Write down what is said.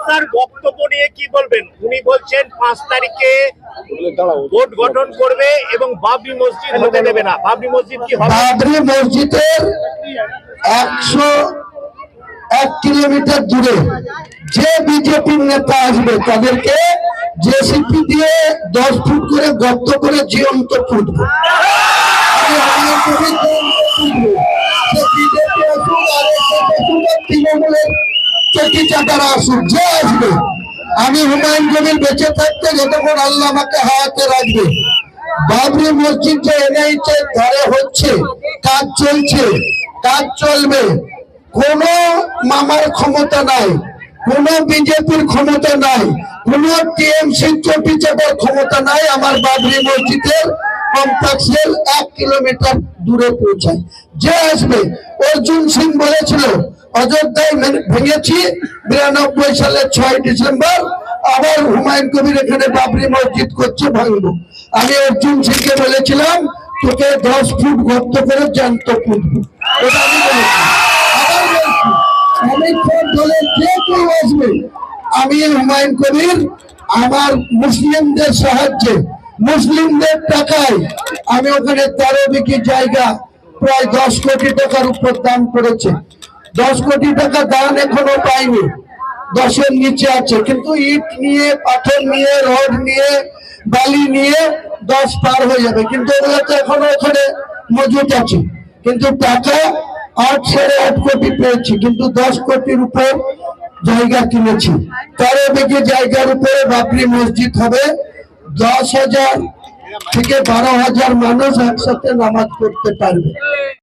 আপনার বক্তব্য নিয়ে কি বলবেন? উনি বলছেন 5 তারিখে ভোট গঠন করবে এবং বাবরি মসজিদ হতে দেবে না। বাবরি মসজিদ কি হবে? বাবরি মসজিদের 101 কিলোমিটার দূরে যে বিজেপির নেতা আসবে তাদেরকে জেসিপি দিয়ে 10 ফুট করে গর্ত করে জীবন্ত পুঁতবো। তৃণমূলের চটি চাটারা আসুক, যে আসবে, আমি হুমায়ুন কবির বেঁচে থাকতে যতক্ষণ আল্লাহ আমাকে হায়াতে রাখবে, বাবরি মসজিদ যে এনআইটি ধারে হচ্ছে, কাজ চলছে, কাজ চলবে, কোন মামার ক্ষমতা নাই, কোন বিজেপির ক্ষমতা নাই, কোন টিএমসি চটি চাটার ক্ষমতা নাই আমার বাবরি মসজিদের কমপ্লেক্সের 1 কিলোমিটার দূরে পৌঁছায়। যে আসবে, অর্জুন সিং বলেছিল অযোধ্যায় ভেঙেছি 92 সালের 6 ডিসেম্বর, আবার হুমায়ুন কবির এখানে বাবরি মসজিদ করছে, ভাঙবো। আমি অর্জুন সিংকে বলেছিলাম তোকে 10 ফুট গর্ত করে জ্যান্ত পুঁতবো, এটা আমি বলেছি। আবার বলছি, আমি দলের যে কেউ আসবে, আমি হুমায়ুন কবির আমার মুসলিমদের সাহায্যে, মুসলিমদের টাকায় আমি ওখানে 13 বিঘি জায়গা প্রায় 10 কোটি টাকার উপর দান করেছে। 10 কোটি টাকা দান এখনো পাইনি, 10-এর নিচে আছে, কিন্তু ইট নিয়ে, পাথর নিয়ে, রড নিয়ে, বালি নিয়ে 10 পার হয়ে যাবে, কিন্তু ওগুলো তো এখনো ওখানে মজুদ আছে। কিন্তু টাকা 8-8.5 কোটি পেয়েছি, কিন্তু 10 কোটির উপর জায়গা কিনেছি। 13 বিঘি জায়গার উপরে বাবরি মসজিদ হবে, 10,000 থেকে 12,000 মানুষ একসাথে নামাজ পড়তে পারবে।